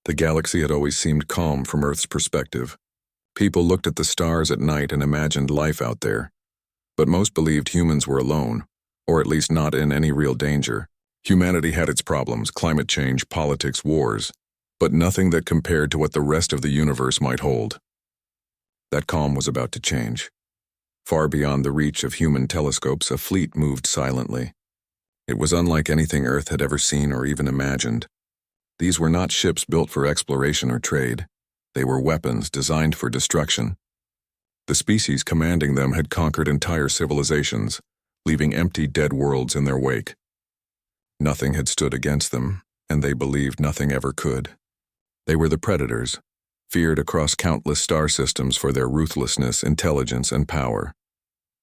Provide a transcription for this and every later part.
The galaxy had always seemed calm from Earth's perspective. People looked at the stars at night and imagined life out there. But most believed humans were alone, or at least not in any real danger. Humanity had its problems, climate change, politics, wars, but nothing that compared to what the rest of the universe might hold. That calm was about to change. Far beyond the reach of human telescopes, a fleet moved silently. It was unlike anything Earth had ever seen or even imagined. These were not ships built for exploration or trade. They were weapons designed for destruction. The species commanding them had conquered entire civilizations, leaving empty, dead worlds in their wake. Nothing had stood against them, and they believed nothing ever could. They were the Predators, feared across countless star systems for their ruthlessness, intelligence, and power.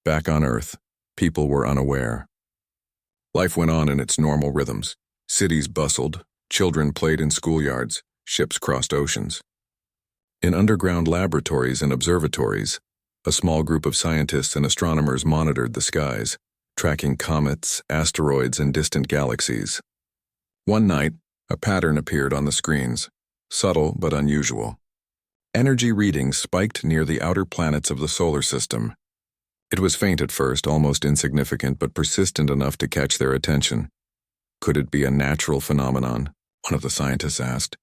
Back on Earth, people were unaware. Life went on in its normal rhythms. Cities bustled, children played in schoolyards, ships crossed oceans. In underground laboratories and observatories, a small group of scientists and astronomers monitored the skies, tracking comets, asteroids, and distant galaxies. One night, a pattern appeared on the screens, subtle but unusual. Energy readings spiked near the outer planets of the solar system. It was faint at first, almost insignificant, but persistent enough to catch their attention. Could it be a natural phenomenon? One of the scientists asked.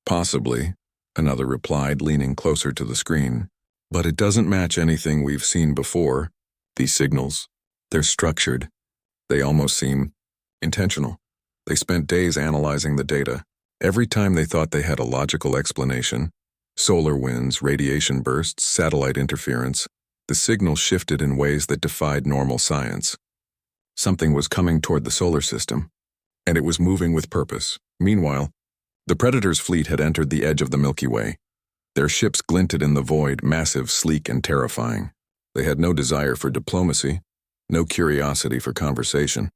Possibly, another replied, leaning closer to the screen. But it doesn't match anything we've seen before. These signals, they're structured. They almost seem intentional. They spent days analyzing the data. Every time they thought they had a logical explanation, solar winds, radiation bursts, satellite interference, the signal shifted in ways that defied normal science. Something was coming toward the solar system, and it was moving with purpose. Meanwhile, the Predators' fleet had entered the edge of the Milky Way. Their ships glinted in the void, massive, sleek, and terrifying. They had no desire for diplomacy, no curiosity for conversation.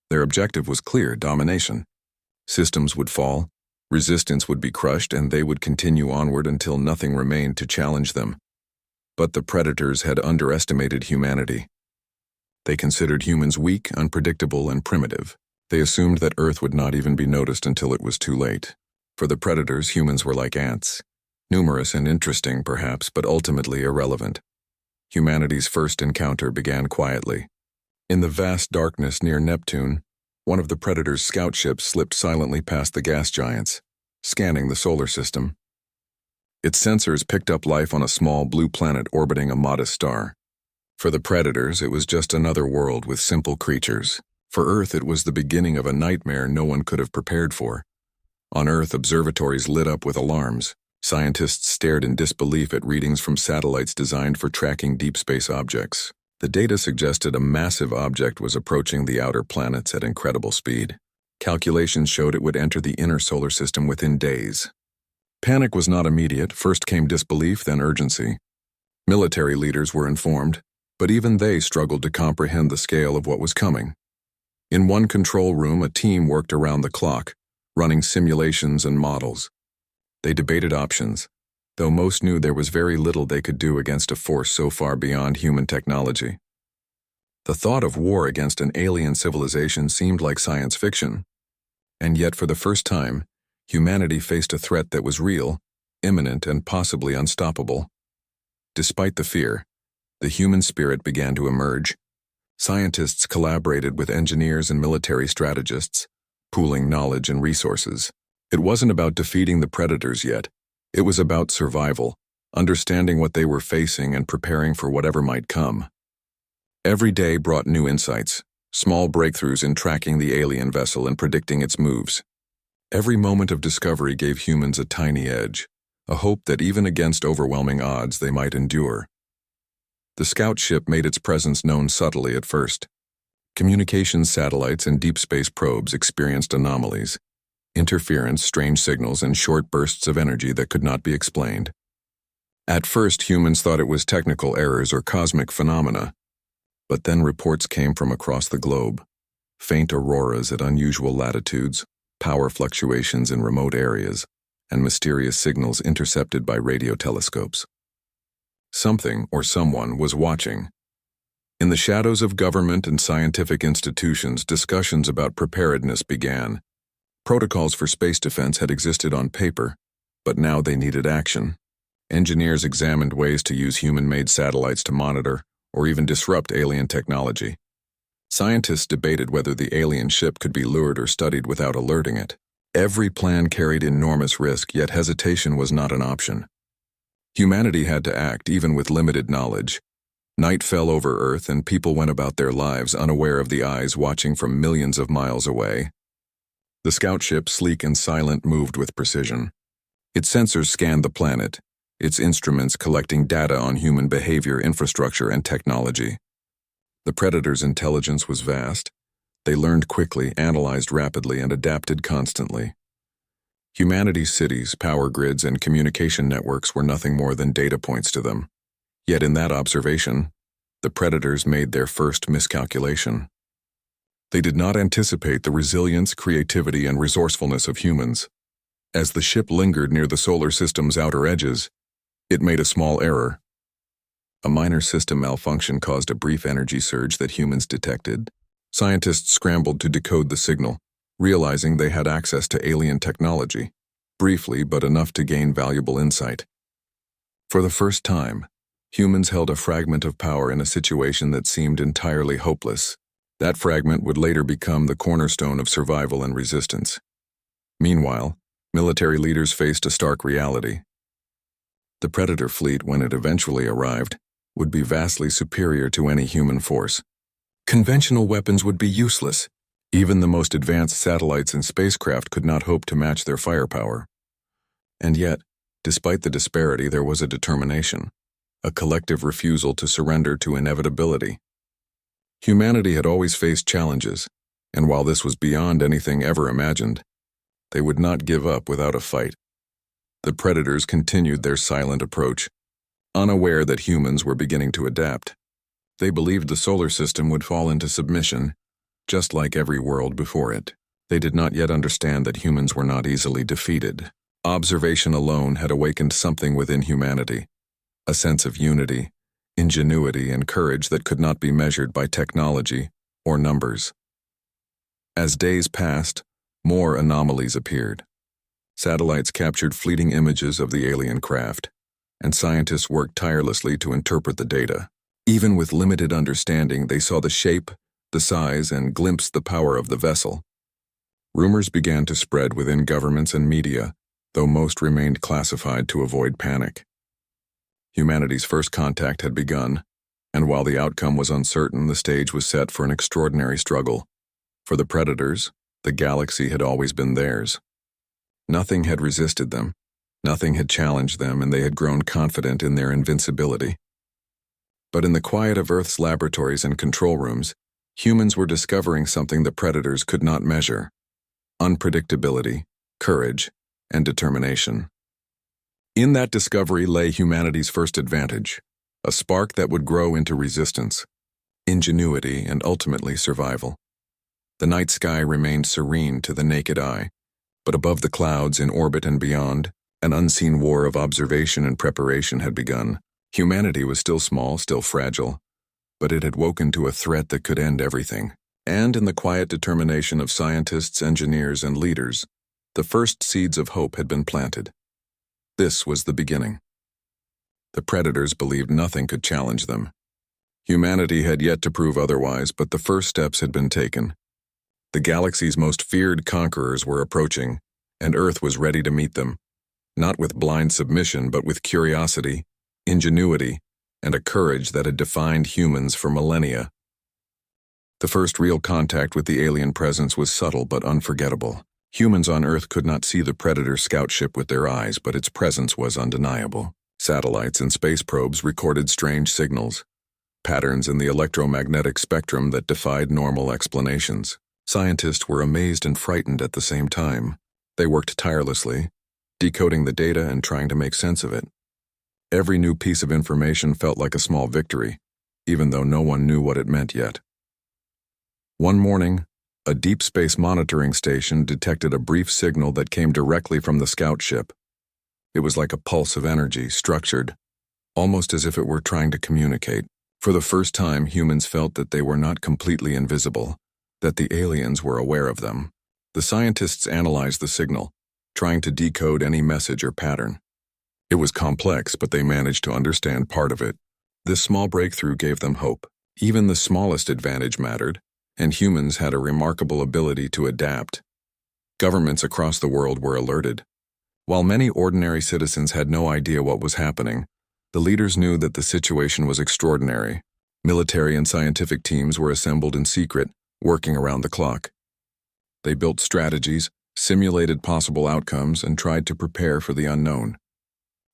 Their objective was clear: domination. Systems would fall, resistance would be crushed, and they would continue onward until nothing remained to challenge them. But the Predators had underestimated humanity. They considered humans weak, unpredictable, and primitive. They assumed that Earth would not even be noticed until it was too late. For the Predators, humans were like ants. Numerous and interesting, perhaps, but ultimately irrelevant. Humanity's first encounter began quietly. In the vast darkness near Neptune, one of the Predators' scout ships slipped silently past the gas giants, scanning the solar system. Its sensors picked up life on a small blue planet orbiting a modest star. For the Predators, it was just another world with simple creatures. For Earth, it was the beginning of a nightmare no one could have prepared for. On Earth, observatories lit up with alarms. Scientists stared in disbelief at readings from satellites designed for tracking deep space objects. The data suggested a massive object was approaching the outer planets at incredible speed. Calculations showed it would enter the inner solar system within days. Panic was not immediate. First came disbelief, then urgency. Military leaders were informed, but even they struggled to comprehend the scale of what was coming. In one control room, a team worked around the clock, running simulations and models. They debated options, though most knew there was very little they could do against a force so far beyond human technology. The thought of war against an alien civilization seemed like science fiction, and yet for the first time, humanity faced a threat that was real, imminent, and possibly unstoppable. Despite the fear, the human spirit began to emerge. Scientists collaborated with engineers and military strategists, pooling knowledge and resources. It wasn't about defeating the Predators yet. It was about survival, understanding what they were facing and preparing for whatever might come. Every day brought new insights, small breakthroughs in tracking the alien vessel and predicting its moves. Every moment of discovery gave humans a tiny edge, a hope that even against overwhelming odds they might endure. The scout ship made its presence known subtly at first. Communications satellites and deep space probes experienced anomalies, interference, strange signals, and short bursts of energy that could not be explained. At first, humans thought it was technical errors or cosmic phenomena, but then reports came from across the globe. Faint auroras at unusual latitudes, power fluctuations in remote areas, and mysterious signals intercepted by radio telescopes. Something or someone was watching. In the shadows of government and scientific institutions, discussions about preparedness began. Protocols for space defense had existed on paper, but now they needed action. Engineers examined ways to use human-made satellites to monitor or even disrupt alien technology. Scientists debated whether the alien ship could be lured or studied without alerting it. Every plan carried enormous risk, yet hesitation was not an option. Humanity had to act, even with limited knowledge. Night fell over Earth, and people went about their lives unaware of the eyes watching from millions of miles away. The scout ship, sleek and silent, moved with precision. Its sensors scanned the planet, its instruments collecting data on human behavior, infrastructure, and technology. The Predator's intelligence was vast. They learned quickly, analyzed rapidly, and adapted constantly. Humanity's cities, power grids, and communication networks were nothing more than data points to them. Yet in that observation, the Predators made their first miscalculation. They did not anticipate the resilience, creativity, and resourcefulness of humans. As the ship lingered near the solar system's outer edges, it made a small error. A minor system malfunction caused a brief energy surge that humans detected. Scientists scrambled to decode the signal, realizing they had access to alien technology, briefly but enough to gain valuable insight. For the first time, humans held a fragment of power in a situation that seemed entirely hopeless. That fragment would later become the cornerstone of survival and resistance. Meanwhile, military leaders faced a stark reality. The Predator fleet, when it eventually arrived, would be vastly superior to any human force. Conventional weapons would be useless. Even the most advanced satellites and spacecraft could not hope to match their firepower. And yet, despite the disparity, there was a determination, a collective refusal to surrender to inevitability. Humanity had always faced challenges, and while this was beyond anything ever imagined, they would not give up without a fight. The Predators continued their silent approach, unaware that humans were beginning to adapt. They believed the solar system would fall into submission, just like every world before it. They did not yet understand that humans were not easily defeated. Observation alone had awakened something within humanity, a sense of unity, ingenuity, and courage that could not be measured by technology or numbers. As days passed, more anomalies appeared. Satellites captured fleeting images of the alien craft, and scientists worked tirelessly to interpret the data. Even with limited understanding, they saw the shape, the size, and glimpsed the power of the vessel. Rumors began to spread within governments and media, though most remained classified to avoid panic. Humanity's first contact had begun, and while the outcome was uncertain, the stage was set for an extraordinary struggle. For the Predators, the galaxy had always been theirs. Nothing had resisted them, nothing had challenged them, and they had grown confident in their invincibility. But in the quiet of Earth's laboratories and control rooms, humans were discovering something the Predators could not measure: unpredictability, courage, and determination. In that discovery lay humanity's first advantage, a spark that would grow into resistance, ingenuity, and ultimately survival. The night sky remained serene to the naked eye, but above the clouds, in orbit and beyond, an unseen war of observation and preparation had begun. Humanity was still small, still fragile, but it had woken to a threat that could end everything. And in the quiet determination of scientists, engineers, and leaders, the first seeds of hope had been planted. This was the beginning. The Predators believed nothing could challenge them. Humanity had yet to prove otherwise, but the first steps had been taken. The galaxy's most feared conquerors were approaching, and Earth was ready to meet them, not with blind submission, but with curiosity, ingenuity, and a courage that had defined humans for millennia. The first real contact with the alien presence was subtle but unforgettable. Humans on Earth could not see the Predator scout ship with their eyes, but its presence was undeniable. Satellites and space probes recorded strange signals, patterns in the electromagnetic spectrum that defied normal explanations. Scientists were amazed and frightened at the same time. They worked tirelessly, decoding the data and trying to make sense of it. Every new piece of information felt like a small victory, even though no one knew what it meant yet. One morning, a deep space monitoring station detected a brief signal that came directly from the scout ship. It was like a pulse of energy, structured, almost as if it were trying to communicate. For the first time, humans felt that they were not completely invisible, that the aliens were aware of them. The scientists analyzed the signal, trying to decode any message or pattern. It was complex, but they managed to understand part of it. This small breakthrough gave them hope. Even the smallest advantage mattered, and humans had a remarkable ability to adapt. Governments across the world were alerted. While many ordinary citizens had no idea what was happening, the leaders knew that the situation was extraordinary. Military and scientific teams were assembled in secret, working around the clock. They built strategies, simulated possible outcomes, and tried to prepare for the unknown.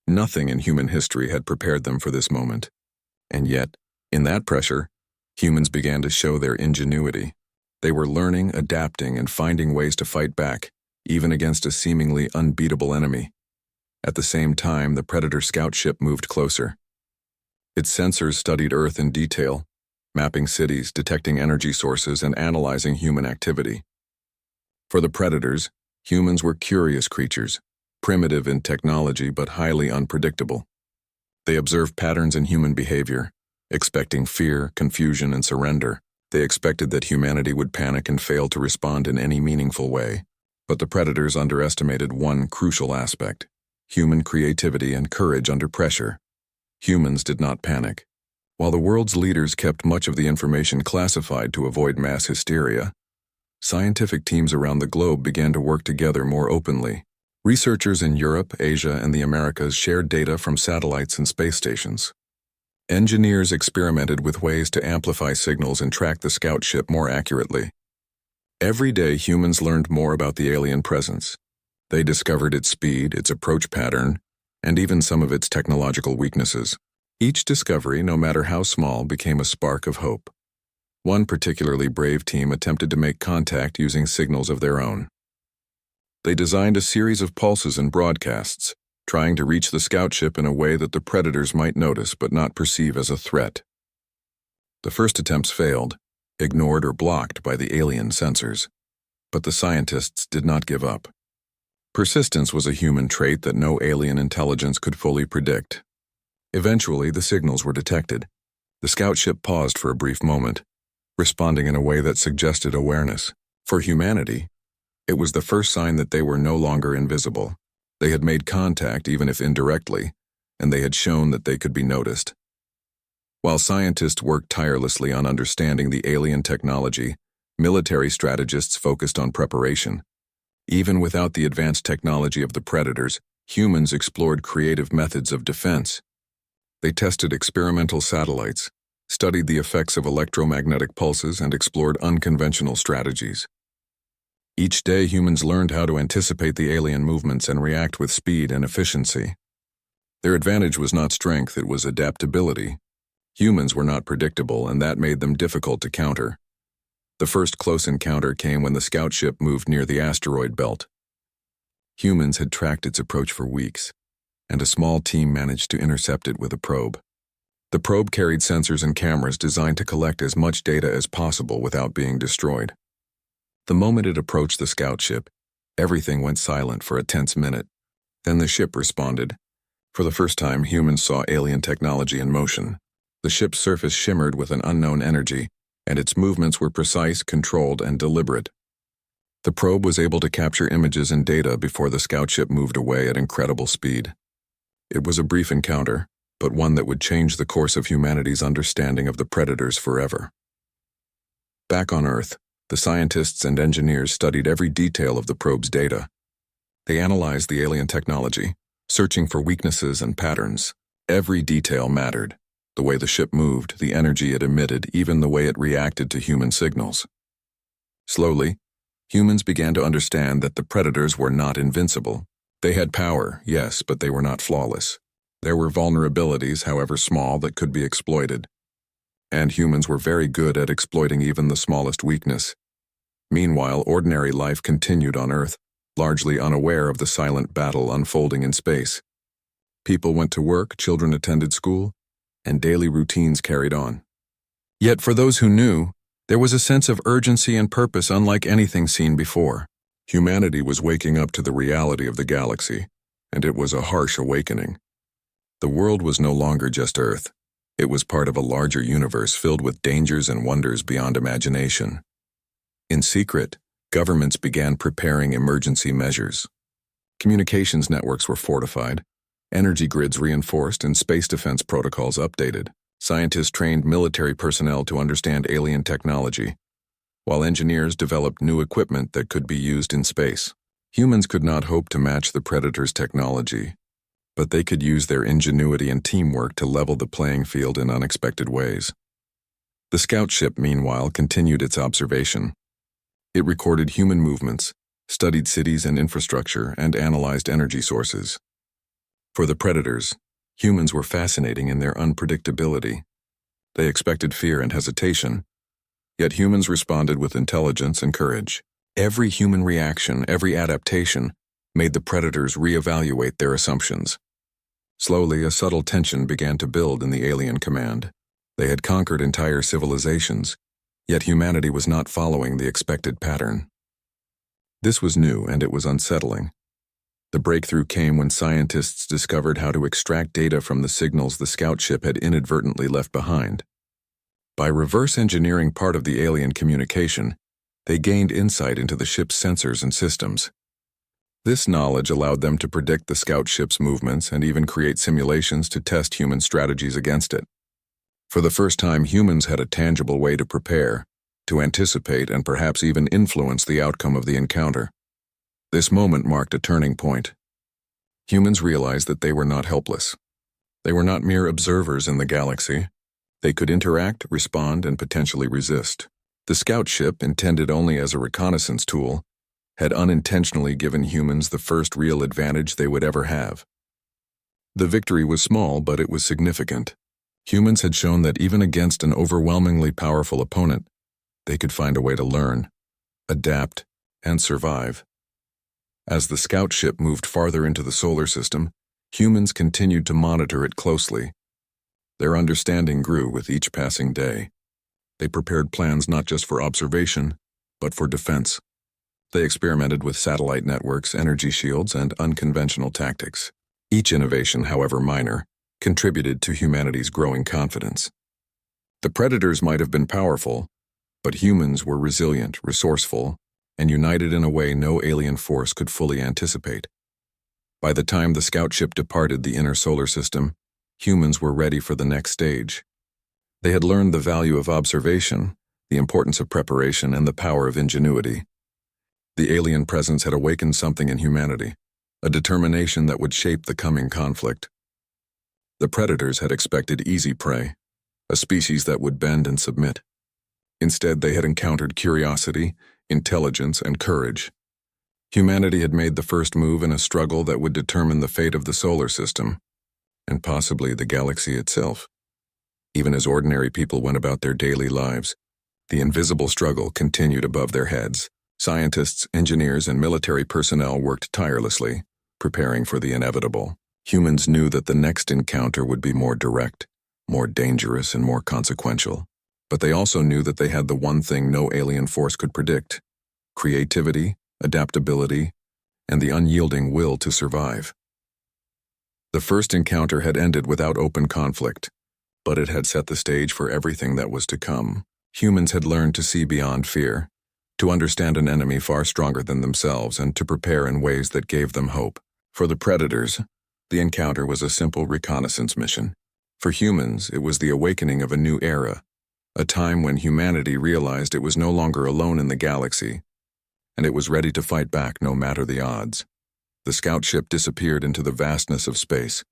Nothing in human history had prepared them for this moment. And yet, in that pressure, humans began to show their ingenuity. They were learning, adapting, and finding ways to fight back, even against a seemingly unbeatable enemy. At the same time, the Predator scout ship moved closer. Its sensors studied Earth in detail, mapping cities, detecting energy sources, and analyzing human activity. For the Predators, humans were curious creatures, primitive in technology but highly unpredictable. They observed patterns in human behavior, expecting fear, confusion, and surrender. They expected that humanity would panic and fail to respond in any meaningful way. But the Predators underestimated one crucial aspect: human creativity and courage under pressure. Humans did not panic. While the world's leaders kept much of the information classified to avoid mass hysteria, scientific teams around the globe began to work together more openly. Researchers in Europe, Asia, and the Americas shared data from satellites and space stations. Engineers experimented with ways to amplify signals and track the scout ship more accurately. Every day, humans learned more about the alien presence. They discovered its speed, its approach pattern, and even some of its technological weaknesses. Each discovery, no matter how small, became a spark of hope. One particularly brave team attempted to make contact using signals of their own. They designed a series of pulses and broadcasts, trying to reach the scout ship in a way that the Predators might notice but not perceive as a threat. The first attempts failed, ignored or blocked by the alien sensors. But the scientists did not give up. Persistence was a human trait that no alien intelligence could fully predict. Eventually, the signals were detected. The scout ship paused for a brief moment, responding in a way that suggested awareness. For humanity, it was the first sign that they were no longer invisible. They had made contact, even if indirectly, and they had shown that they could be noticed. While scientists worked tirelessly on understanding the alien technology, military strategists focused on preparation. Even without the advanced technology of the Predators, humans explored creative methods of defense. They tested experimental satellites, studied the effects of electromagnetic pulses, and explored unconventional strategies. Each day, humans learned how to anticipate the alien movements and react with speed and efficiency. Their advantage was not strength, it was adaptability. Humans were not predictable, and that made them difficult to counter. The first close encounter came when the scout ship moved near the asteroid belt. Humans had tracked its approach for weeks, and a small team managed to intercept it with a probe. The probe carried sensors and cameras designed to collect as much data as possible without being destroyed. The moment it approached the scout ship, everything went silent for a tense minute. Then the ship responded. For the first time, humans saw alien technology in motion. The ship's surface shimmered with an unknown energy, and its movements were precise, controlled, and deliberate. The probe was able to capture images and data before the scout ship moved away at incredible speed. It was a brief encounter, but one that would change the course of humanity's understanding of the Predators forever. Back on Earth, the scientists and engineers studied every detail of the probe's data. They analyzed the alien technology, searching for weaknesses and patterns. Every detail mattered. The way the ship moved, the energy it emitted, even the way it reacted to human signals. Slowly, humans began to understand that the Predators were not invincible. They had power, yes, but they were not flawless. There were vulnerabilities, however small, that could be exploited. And humans were very good at exploiting even the smallest weakness. Meanwhile, ordinary life continued on Earth, largely unaware of the silent battle unfolding in space. People went to work, children attended school, and daily routines carried on. Yet for those who knew, there was a sense of urgency and purpose unlike anything seen before. Humanity was waking up to the reality of the galaxy, and it was a harsh awakening. The world was no longer just Earth. It was part of a larger universe filled with dangers and wonders beyond imagination. In secret, Governments began preparing emergency measures. Communications networks were fortified, energy grids reinforced, and space defense protocols updated. Scientists trained military personnel to understand alien technology, while engineers developed new equipment that could be used in space. Humans could not hope to match the Predator's technology, but they could use their ingenuity and teamwork to level the playing field in unexpected ways. The scout ship, meanwhile, continued its observation. It recorded human movements, studied cities and infrastructure, and analyzed energy sources. For the Predators, humans were fascinating in their unpredictability. They expected fear and hesitation, yet humans responded with intelligence and courage. Every human reaction, every adaptation, made the Predators reevaluate their assumptions. Slowly, a subtle tension began to build in the alien command. They had conquered entire civilizations, yet humanity was not following the expected pattern. This was new, and it was unsettling. The breakthrough came when scientists discovered how to extract data from the signals the scout ship had inadvertently left behind. By reverse engineering part of the alien communication, they gained insight into the ship's sensors and systems. This knowledge allowed them to predict the scout ship's movements and even create simulations to test human strategies against it. For the first time, humans had a tangible way to prepare, to anticipate, and perhaps even influence the outcome of the encounter. This moment marked a turning point. Humans realized that they were not helpless. They were not mere observers in the galaxy. They could interact, respond, and potentially resist. The scout ship, intended only as a reconnaissance tool, had unintentionally given humans the first real advantage they would ever have. The victory was small, but it was significant. Humans had shown that even against an overwhelmingly powerful opponent, they could find a way to learn, adapt, and survive. As the scout ship moved farther into the solar system, humans continued to monitor it closely. Their understanding grew with each passing day. They prepared plans not just for observation, but for defense. They experimented with satellite networks, energy shields, and unconventional tactics. Each innovation, however minor, contributed to humanity's growing confidence. The Predators might have been powerful, but humans were resilient, resourceful, and united in a way no alien force could fully anticipate. By the time the scout ship departed the inner solar system, humans were ready for the next stage. They had learned the value of observation, the importance of preparation, and the power of ingenuity. The alien presence had awakened something in humanity, a determination that would shape the coming conflict. The Predators had expected easy prey, a species that would bend and submit. Instead, they had encountered curiosity, intelligence, and courage. Humanity had made the first move in a struggle that would determine the fate of the solar system, and possibly the galaxy itself. Even as ordinary people went about their daily lives, the invisible struggle continued above their heads. Scientists, engineers, and military personnel worked tirelessly, preparing for the inevitable. Humans knew that the next encounter would be more direct, more dangerous, and more consequential. But they also knew that they had the one thing no alien force could predict: creativity, adaptability, and the unyielding will to survive. The first encounter had ended without open conflict, but it had set the stage for everything that was to come. Humans had learned to see beyond fear, to understand an enemy far stronger than themselves, and to prepare in ways that gave them hope. For the Predators, the encounter was a simple reconnaissance mission. For humans, it was the awakening of a new era, a time when humanity realized it was no longer alone in the galaxy, and it was ready to fight back no matter the odds. The scout ship disappeared into the vastness of space,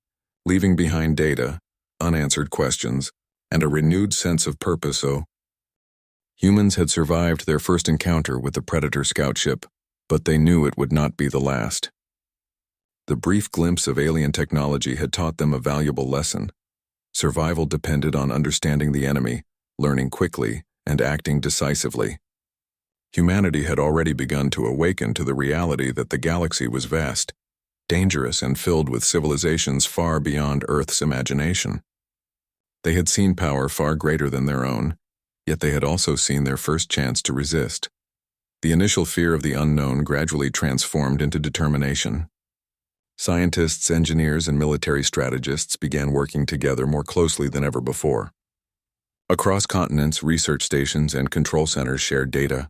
leaving behind data, unanswered questions, and a renewed sense of purpose. Humans had survived their first encounter with the Predator scout ship, but they knew it would not be the last. The brief glimpse of alien technology had taught them a valuable lesson. Survival depended on understanding the enemy, learning quickly, and acting decisively. Humanity had already begun to awaken to the reality that the galaxy was vast, dangerous, and filled with civilizations far beyond Earth's imagination. They had seen power far greater than their own, yet they had also seen their first chance to resist. The initial fear of the unknown gradually transformed into determination. Scientists, engineers, and military strategists began working together more closely than ever before. Across continents, research stations and control centers shared data,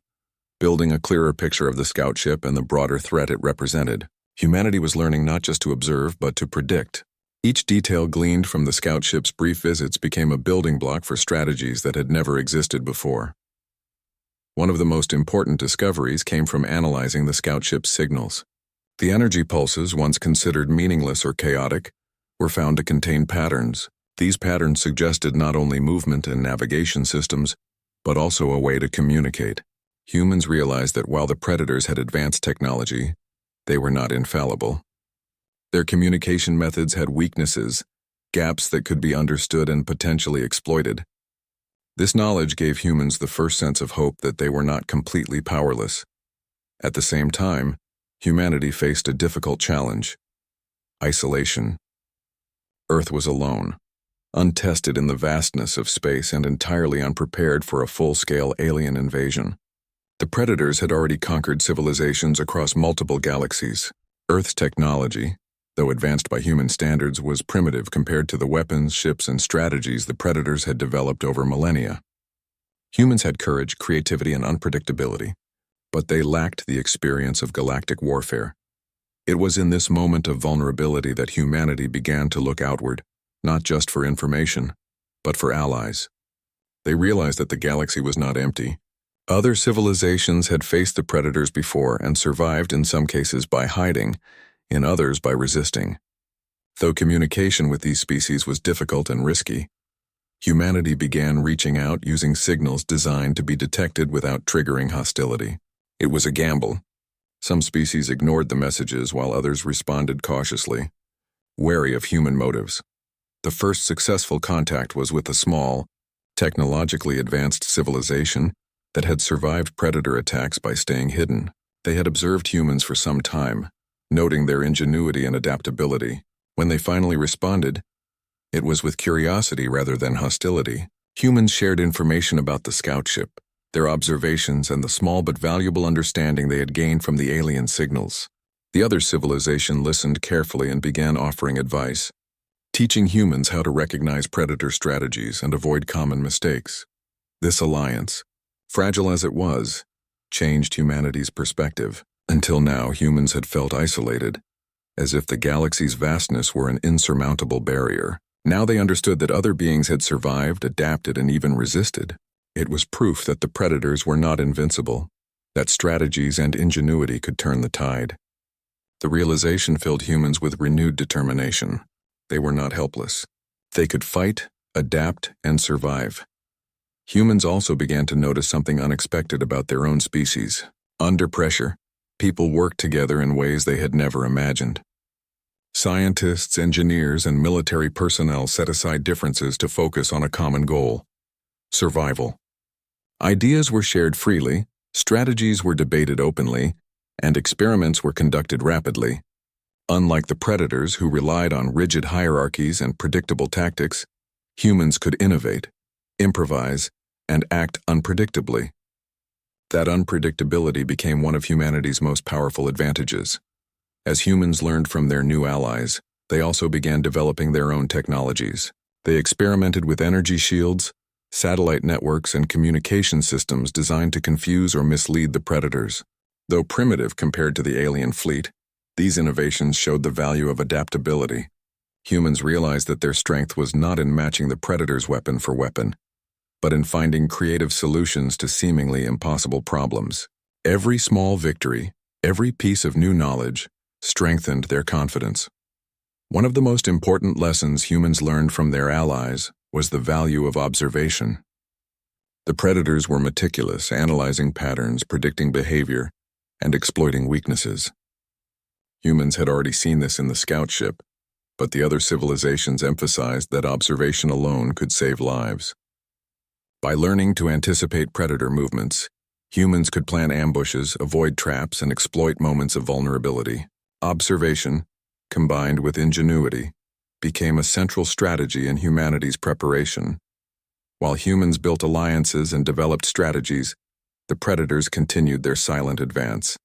building a clearer picture of the scout ship and the broader threat it represented. Humanity was learning not just to observe, but to predict. Each detail gleaned from the scout ship's brief visits became a building block for strategies that had never existed before. One of the most important discoveries came from analyzing the scout ship's signals. The energy pulses, once considered meaningless or chaotic, were found to contain patterns. These patterns suggested not only movement and navigation systems, but also a way to communicate. Humans realized that while the predators had advanced technology, they were not infallible. Their communication methods had weaknesses, gaps that could be understood and potentially exploited. This knowledge gave humans the first sense of hope that they were not completely powerless. At the same time, humanity faced a difficult challenge: isolation. Earth was alone, untested in the vastness of space and entirely unprepared for a full-scale alien invasion. The predators had already conquered civilizations across multiple galaxies. Earth's technology, though advanced by human standards, was primitive compared to the weapons, ships, and strategies the predators had developed over millennia. Humans had courage, creativity, and unpredictability, but they lacked the experience of galactic warfare. It was in this moment of vulnerability that humanity began to look outward, not just for information, but for allies. They realized that the galaxy was not empty. Other civilizations had faced the predators before and survived, in some cases by hiding, in others by resisting. Though communication with these species was difficult and risky, humanity began reaching out using signals designed to be detected without triggering hostility. It was a gamble. Some species ignored the messages while others responded cautiously, wary of human motives. The first successful contact was with a small, technologically advanced civilization that had survived predator attacks by staying hidden. They had observed humans for some time, noting their ingenuity and adaptability. When they finally responded, it was with curiosity rather than hostility. Humans shared information about the scout ship, their observations, and the small but valuable understanding they had gained from the alien signals. The other civilization listened carefully and began offering advice, teaching humans how to recognize predator strategies and avoid common mistakes. This alliance, fragile as it was, changed humanity's perspective. Until now, humans had felt isolated, as if the galaxy's vastness were an insurmountable barrier. Now they understood that other beings had survived, adapted, and even resisted. It was proof that the predators were not invincible, that strategies and ingenuity could turn the tide. The realization filled humans with renewed determination. They were not helpless. They could fight, adapt, and survive. Humans also began to notice something unexpected about their own species. Under pressure, people worked together in ways they had never imagined. Scientists, engineers, and military personnel set aside differences to focus on a common goal: survival. Ideas were shared freely, strategies were debated openly, and experiments were conducted rapidly. Unlike the predators, who relied on rigid hierarchies and predictable tactics, humans could innovate, improvise, and act unpredictably. That unpredictability became one of humanity's most powerful advantages. As humans learned from their new allies, they also began developing their own technologies. They experimented with energy shields, satellite networks, and communication systems designed to confuse or mislead the predators. Though primitive compared to the alien fleet, these innovations showed the value of adaptability. Humans realized that their strength was not in matching the predator's weapon for weapon, but in finding creative solutions to seemingly impossible problems. Every small victory, every piece of new knowledge, strengthened their confidence. One of the most important lessons humans learned from their allies was the value of observation. The predators were meticulous, analyzing patterns, predicting behavior, and exploiting weaknesses. Humans had already seen this in the scout ship, but the other civilizations emphasized that observation alone could save lives. By learning to anticipate predator movements, humans could plan ambushes, avoid traps, and exploit moments of vulnerability. Observation, combined with ingenuity, became a central strategy in humanity's preparation. While humans built alliances and developed strategies, the predators continued their silent advance.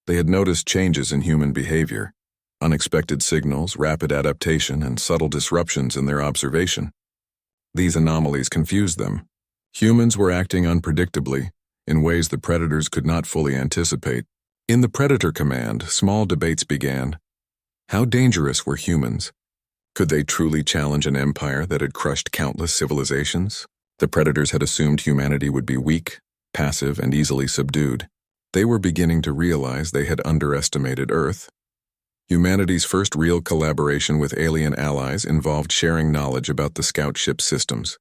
They had noticed changes in human behavior, unexpected signals, rapid adaptation, and subtle disruptions in their observation. These anomalies confused them. Humans were acting unpredictably, in ways the predators could not fully anticipate. In the Predator Command, small debates began. How dangerous were humans? Could they truly challenge an empire that had crushed countless civilizations? The predators had assumed humanity would be weak, passive, and easily subdued. They were beginning to realize they had underestimated Earth. Humanity's first real collaboration with alien allies involved sharing knowledge about the scout ship systems.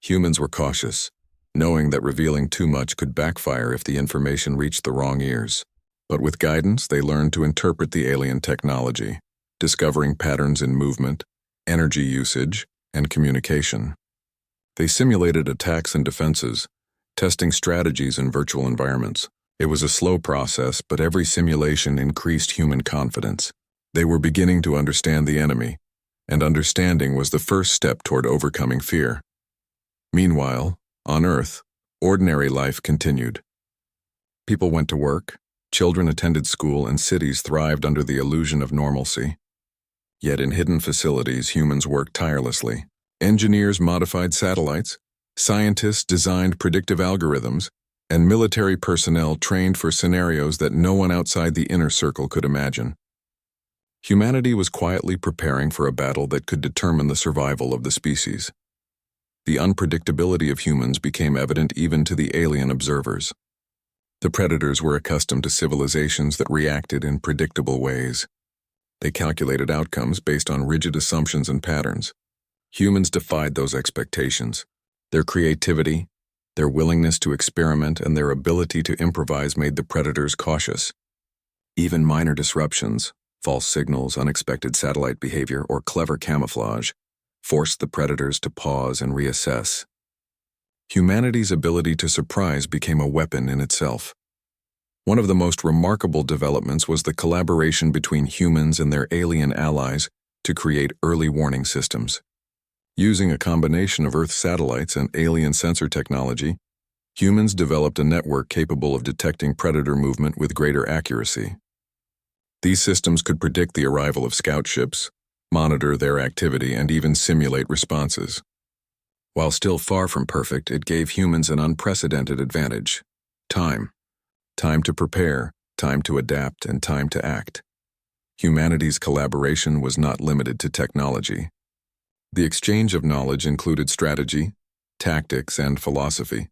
Humans were cautious, knowing that revealing too much could backfire if the information reached the wrong ears. But with guidance, they learned to interpret the alien technology, discovering patterns in movement, energy usage, and communication. They simulated attacks and defenses, testing strategies in virtual environments. It was a slow process, but every simulation increased human confidence. They were beginning to understand the enemy, and understanding was the first step toward overcoming fear. Meanwhile, on Earth, ordinary life continued. People went to work, children attended school, and cities thrived under the illusion of normalcy. Yet in hidden facilities, humans worked tirelessly. Engineers modified satellites, scientists designed predictive algorithms, and military personnel trained for scenarios that no one outside the inner circle could imagine. Humanity was quietly preparing for a battle that could determine the survival of the species. The unpredictability of humans became evident even to the alien observers. The predators were accustomed to civilizations that reacted in predictable ways. They calculated outcomes based on rigid assumptions and patterns. Humans defied those expectations. Their creativity, their willingness to experiment, and their ability to improvise made the predators cautious. Even minor disruptions, false signals, unexpected satellite behavior, or clever camouflage, forced the predators to pause and reassess. Humanity's ability to surprise became a weapon in itself. One of the most remarkable developments was the collaboration between humans and their alien allies to create early warning systems. Using a combination of Earth satellites and alien sensor technology, humans developed a network capable of detecting predator movement with greater accuracy. These systems could predict the arrival of scout ships, monitor their activity, and even simulate responses. While still far from perfect, it gave humans an unprecedented advantage: time. Time to prepare, time to adapt, and time to act. Humanity's collaboration was not limited to technology. The exchange of knowledge included strategy, tactics, and philosophy.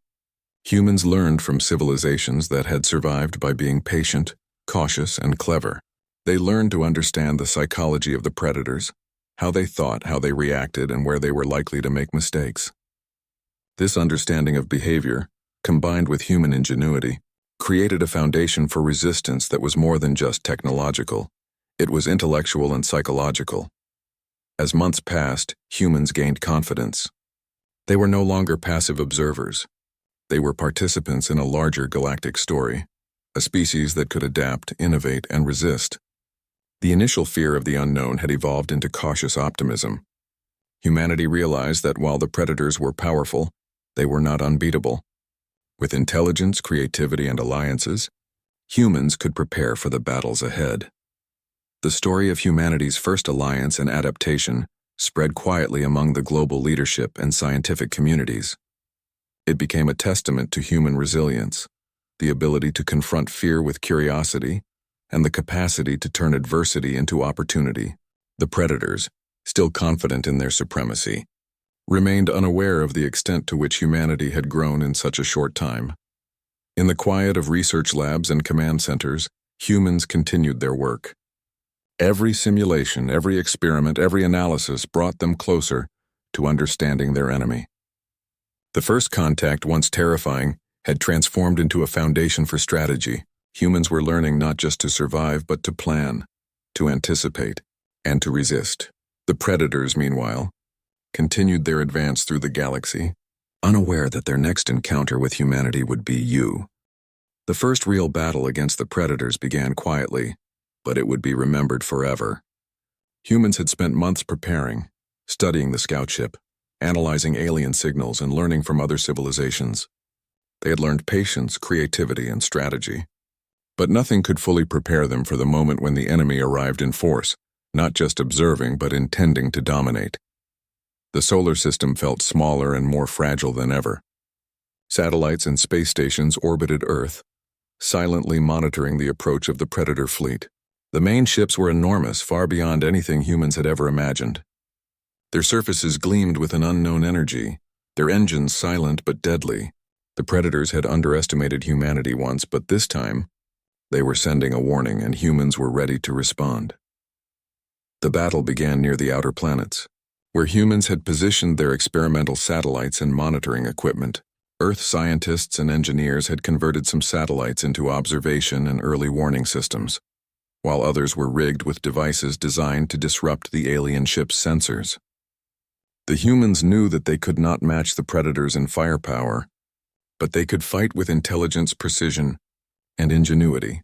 Humans learned from civilizations that had survived by being patient, cautious, and clever. They learned to understand the psychology of the predators, how they thought, how they reacted, and where they were likely to make mistakes. This understanding of behavior, combined with human ingenuity, created a foundation for resistance that was more than just technological. It was intellectual and psychological. As months passed, humans gained confidence. They were no longer passive observers. They were participants in a larger galactic story, a species that could adapt, innovate, and resist. The initial fear of the unknown had evolved into cautious optimism. Humanity realized that while the predators were powerful, they were not unbeatable. With intelligence, creativity, and alliances, humans could prepare for the battles ahead. The story of humanity's first alliance and adaptation spread quietly among the global leadership and scientific communities. It became a testament to human resilience, the ability to confront fear with curiosity, and the capacity to turn adversity into opportunity. The predators, still confident in their supremacy, remained unaware of the extent to which humanity had grown in such a short time. In the quiet of research labs and command centers, humans continued their work. Every simulation, every experiment, every analysis brought them closer to understanding their enemy. The first contact, once terrifying, had transformed into a foundation for strategy. Humans were learning not just to survive, but to plan, to anticipate, and to resist. The predators, meanwhile, continued their advance through the galaxy, unaware that their next encounter with humanity would be you. The first real battle against the predators began quietly, but it would be remembered forever. Humans had spent months preparing, studying the scout ship, analyzing alien signals, and learning from other civilizations. They had learned patience, creativity, and strategy. But nothing could fully prepare them for the moment when the enemy arrived in force, not just observing but intending to dominate. The solar system felt smaller and more fragile than ever. Satellites and space stations orbited Earth, silently monitoring the approach of the Predator fleet. The main ships were enormous, far beyond anything humans had ever imagined. Their surfaces gleamed with an unknown energy, their engines silent but deadly. The Predators had underestimated humanity once, but this time, they were sending a warning, and humans were ready to respond. The battle began near the outer planets, where humans had positioned their experimental satellites and monitoring equipment. Earth scientists and engineers had converted some satellites into observation and early warning systems, while others were rigged with devices designed to disrupt the alien ship's sensors. The humans knew that they could not match the Predators in firepower, but they could fight with intelligence, precision, and ingenuity.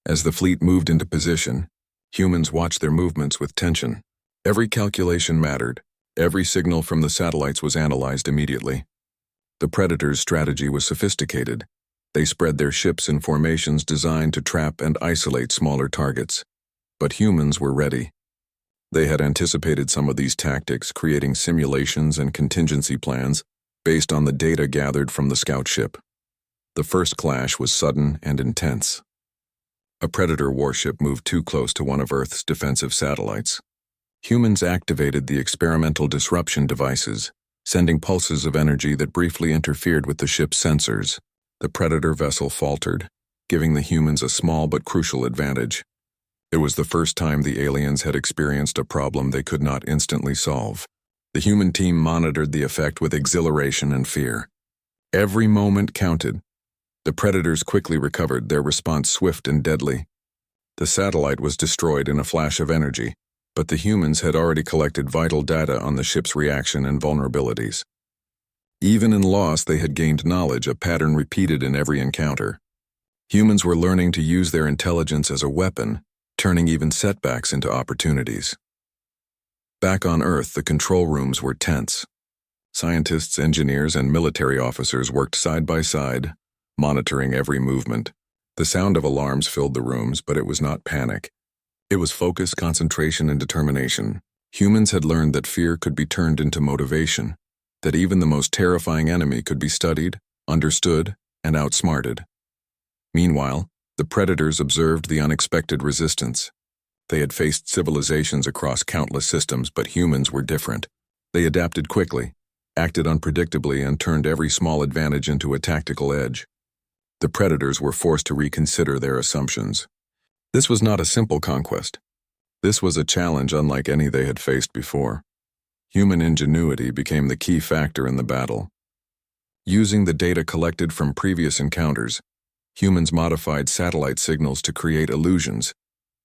As the fleet moved into position, humans watched their movements with tension. Every calculation mattered. Every signal from the satellites was analyzed immediately. The Predators' strategy was sophisticated. They spread their ships in formations designed to trap and isolate smaller targets. But humans were ready. They had anticipated some of these tactics, creating simulations and contingency plans based on the data gathered from the scout ship. The first clash was sudden and intense. A Predator warship moved too close to one of Earth's defensive satellites. Humans activated the experimental disruption devices, sending pulses of energy that briefly interfered with the ship's sensors. The Predator vessel faltered, giving the humans a small but crucial advantage. It was the first time the aliens had experienced a problem they could not instantly solve. The human team monitored the effect with exhilaration and fear. Every moment counted. The Predators quickly recovered, their response swift and deadly. The satellite was destroyed in a flash of energy, but the humans had already collected vital data on the ship's reaction and vulnerabilities. Even in loss, they had gained knowledge, a pattern repeated in every encounter. Humans were learning to use their intelligence as a weapon, turning even setbacks into opportunities. Back on Earth, the control rooms were tense. Scientists, engineers, and military officers worked side by side, monitoring every movement. The sound of alarms filled the rooms, but it was not panic. It was focus, concentration, and determination. Humans had learned that fear could be turned into motivation, that even the most terrifying enemy could be studied, understood, and outsmarted. Meanwhile, the Predators observed the unexpected resistance. They had faced civilizations across countless systems, but humans were different. They adapted quickly, acted unpredictably, and turned every small advantage into a tactical edge. The Predators were forced to reconsider their assumptions. This was not a simple conquest. This was a challenge unlike any they had faced before. Human ingenuity became the key factor in the battle. Using the data collected from previous encounters, humans modified satellite signals to create illusions,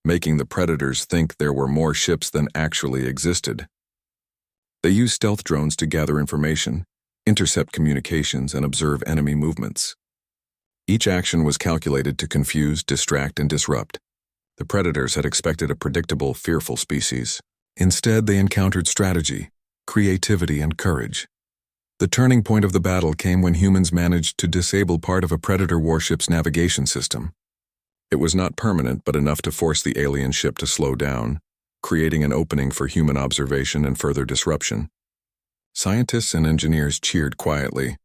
making the Predators think there were more ships than actually existed. They used stealth drones to gather information, intercept communications, and observe enemy movements. Each action was calculated to confuse, distract, and disrupt. The Predators had expected a predictable, fearful species. Instead, they encountered strategy, creativity, and courage. The turning point of the battle came when humans managed to disable part of a Predator warship's navigation system. It was not permanent, but enough to force the alien ship to slow down, creating an opening for human observation and further disruption. Scientists and engineers cheered quietly,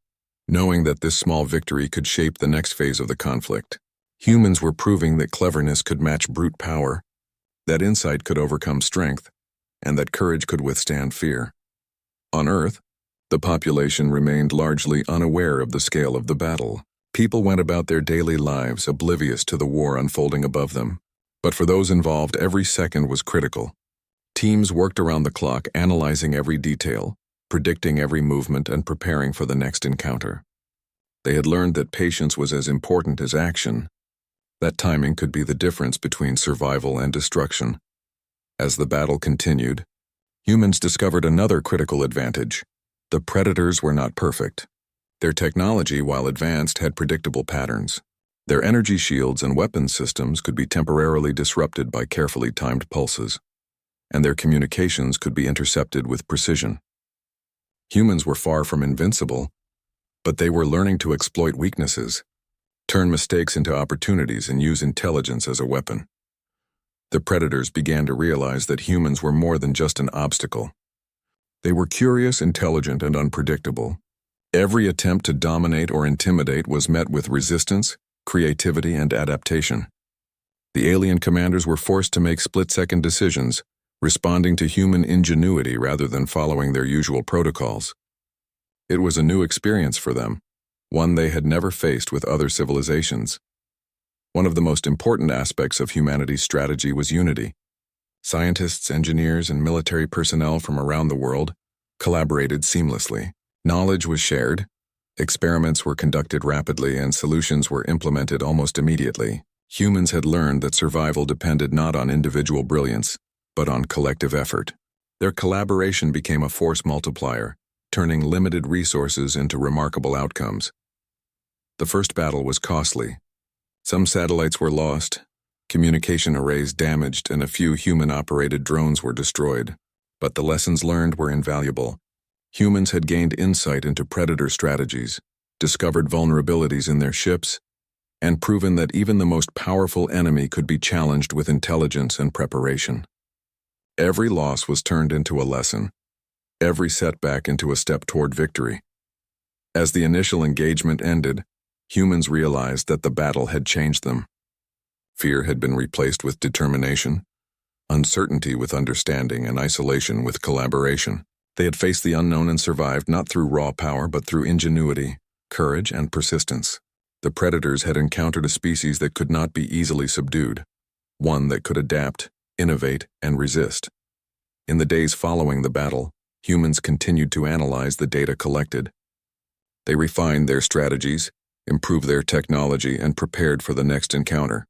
knowing that this small victory could shape the next phase of the conflict. Humans were proving that cleverness could match brute power, that insight could overcome strength, and that courage could withstand fear. On Earth, the population remained largely unaware of the scale of the battle. People went about their daily lives oblivious to the war unfolding above them. But for those involved, every second was critical. Teams worked around the clock, analyzing every detail, predicting every movement, and preparing for the next encounter. They had learned that patience was as important as action, that timing could be the difference between survival and destruction. As the battle continued, humans discovered another critical advantage. The Predators were not perfect. Their technology, while advanced, had predictable patterns. Their energy shields and weapons systems could be temporarily disrupted by carefully timed pulses, and their communications could be intercepted with precision. Humans were far from invincible, but they were learning to exploit weaknesses, turn mistakes into opportunities, and use intelligence as a weapon. The Predators began to realize that humans were more than just an obstacle. They were curious, intelligent, and unpredictable. Every attempt to dominate or intimidate was met with resistance, creativity, and adaptation. The alien commanders were forced to make split-second decisions, responding to human ingenuity rather than following their usual protocols. It was a new experience for them, one they had never faced with other civilizations. One of the most important aspects of humanity's strategy was unity. Scientists, engineers, and military personnel from around the world collaborated seamlessly. Knowledge was shared, experiments were conducted rapidly, and solutions were implemented almost immediately. Humans had learned that survival depended not on individual brilliance, but on collective effort. Their collaboration became a force multiplier, turning limited resources into remarkable outcomes. The first battle was costly. Some satellites were lost, communication arrays damaged, and a few human-operated drones were destroyed. But the lessons learned were invaluable. Humans had gained insight into predator strategies, discovered vulnerabilities in their ships, and proven that even the most powerful enemy could be challenged with intelligence and preparation. Every loss was turned into a lesson, every setback into a step toward victory. As the initial engagement ended, humans realized that the battle had changed them. Fear had been replaced with determination, uncertainty with understanding, and isolation with collaboration. They had faced the unknown and survived not through raw power but through ingenuity, courage, and persistence. The predators had encountered a species that could not be easily subdued, one that could adapt, innovate, and resist. In the days following the battle, humans continued to analyze the data collected. They refined their strategies, improved their technology, and prepared for the next encounter.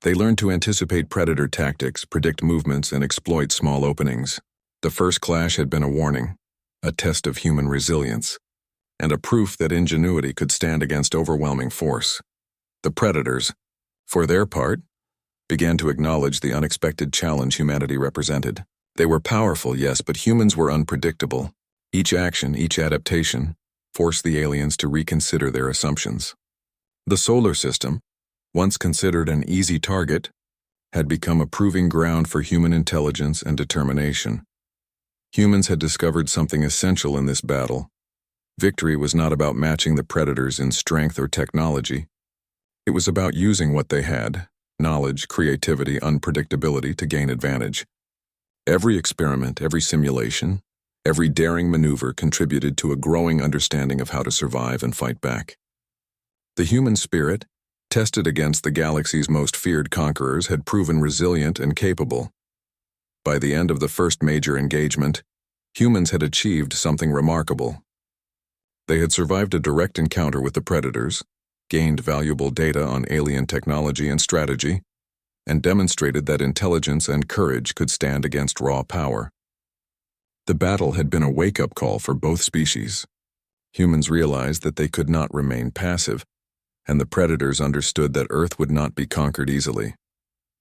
They learned to anticipate predator tactics, predict movements, and exploit small openings. The first clash had been a warning, a test of human resilience, and a proof that ingenuity could stand against overwhelming force. The predators, for their part, began to acknowledge the unexpected challenge humanity represented. They were powerful, yes, but humans were unpredictable. Each action, each adaptation, forced the aliens to reconsider their assumptions. The solar system, once considered an easy target, had become a proving ground for human intelligence and determination. Humans had discovered something essential in this battle. Victory was not about matching the predators in strength or technology. It was about using what they had, knowledge, creativity, unpredictability, to gain advantage. Every experiment, every simulation, every daring maneuver contributed to a growing understanding of how to survive and fight back. The human spirit, tested against the galaxy's most feared conquerors, had proven resilient and capable. By the end of the first major engagement, humans had achieved something remarkable. They had survived a direct encounter with the predators, gained valuable data on alien technology and strategy, and demonstrated that intelligence and courage could stand against raw power. The battle had been a wake-up call for both species. Humans realized that they could not remain passive, and the predators understood that Earth would not be conquered easily.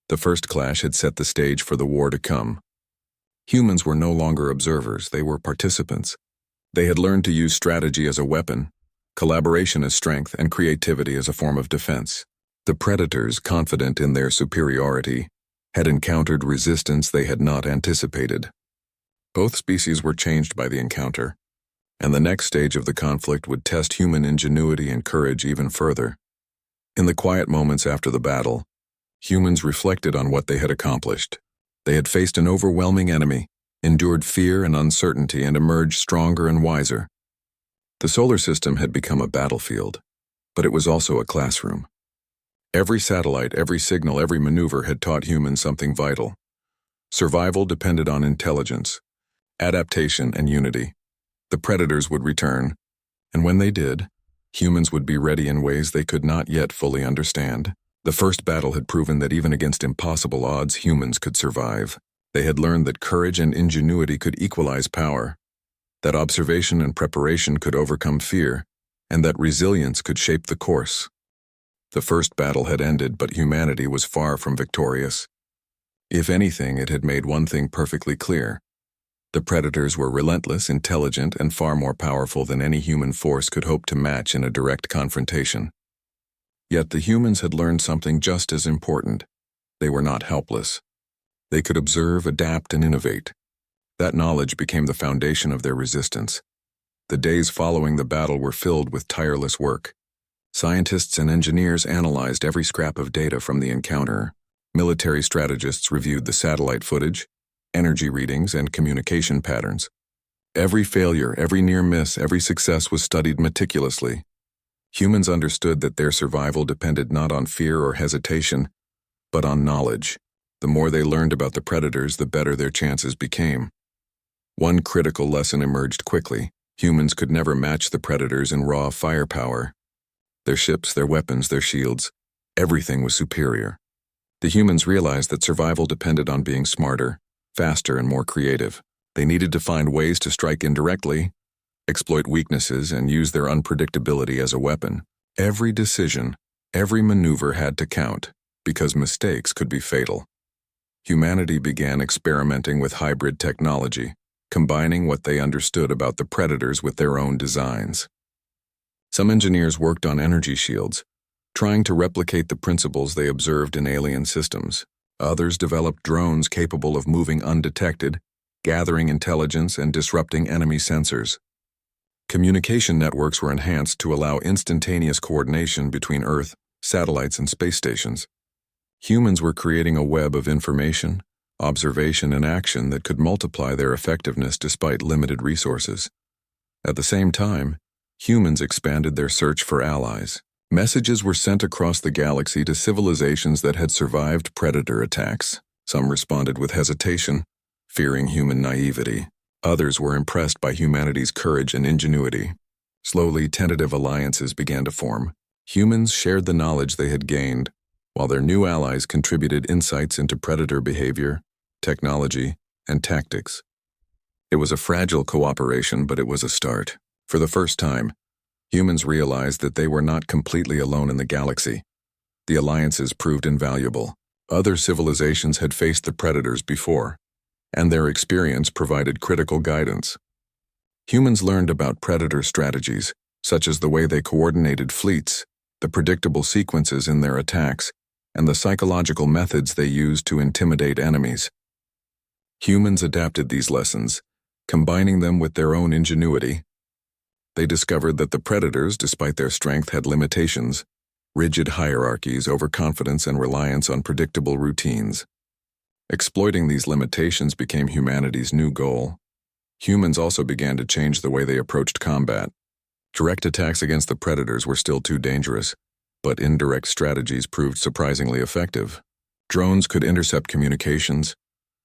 The first clash had set the stage for the war to come. Humans were no longer observers, they were participants. They had learned to use strategy as a weapon, collaboration as strength, and creativity as a form of defense. The predators, confident in their superiority, had encountered resistance they had not anticipated. Both species were changed by the encounter, and the next stage of the conflict would test human ingenuity and courage even further. In the quiet moments after the battle, humans reflected on what they had accomplished. They had faced an overwhelming enemy, endured fear and uncertainty, and emerged stronger and wiser. The solar system had become a battlefield, but it was also a classroom. Every satellite, every signal, every maneuver had taught humans something vital. Survival depended on intelligence, adaptation, and unity. The predators would return, and when they did, humans would be ready in ways they could not yet fully understand. The first battle had proven that even against impossible odds, humans could survive. They had learned that courage and ingenuity could equalize power, that observation and preparation could overcome fear, and that resilience could shape the course. The first battle had ended, but humanity was far from victorious. If anything, it had made one thing perfectly clear. The predators were relentless, intelligent, and far more powerful than any human force could hope to match in a direct confrontation. Yet the humans had learned something just as important. They were not helpless. They could observe, adapt, and innovate. That knowledge became the foundation of their resistance. The days following the battle were filled with tireless work. Scientists and engineers analyzed every scrap of data from the encounter. Military strategists reviewed the satellite footage, energy readings, and communication patterns. Every failure, every near miss, every success was studied meticulously. Humans understood that their survival depended not on fear or hesitation, but on knowledge. The more they learned about the predators, the better their chances became. One critical lesson emerged quickly. Humans could never match the predators in raw firepower. Their ships, their weapons, their shields, everything was superior. The humans realized that survival depended on being smarter, faster, and more creative. They needed to find ways to strike indirectly, exploit weaknesses, and use their unpredictability as a weapon. Every decision, every maneuver had to count, because mistakes could be fatal. Humanity began experimenting with hybrid technology, combining what they understood about the predators with their own designs. Some engineers worked on energy shields, trying to replicate the principles they observed in alien systems. Others developed drones capable of moving undetected, gathering intelligence and disrupting enemy sensors. Communication networks were enhanced to allow instantaneous coordination between Earth, satellites, and space stations. Humans were creating a web of information, observation, and action that could multiply their effectiveness despite limited resources. At the same time, humans expanded their search for allies. Messages were sent across the galaxy to civilizations that had survived predator attacks. Some responded with hesitation, fearing human naivety. Others were impressed by humanity's courage and ingenuity. Slowly, tentative alliances began to form. Humans shared the knowledge they had gained, while their new allies contributed insights into predator behavior, technology, and tactics. It was a fragile cooperation, but it was a start. For the first time, humans realized that they were not completely alone in the galaxy. The alliances proved invaluable. Other civilizations had faced the predators before, and their experience provided critical guidance. Humans learned about predator strategies, such as the way they coordinated fleets, the predictable sequences in their attacks, and the psychological methods they used to intimidate enemies. Humans adapted these lessons, combining them with their own ingenuity. They discovered that the predators, despite their strength, had limitations: rigid hierarchies, overconfidence, and reliance on predictable routines. Exploiting these limitations became humanity's new goal. Humans also began to change the way they approached combat. Direct attacks against the predators were still too dangerous, but indirect strategies proved surprisingly effective. Drones could intercept communications,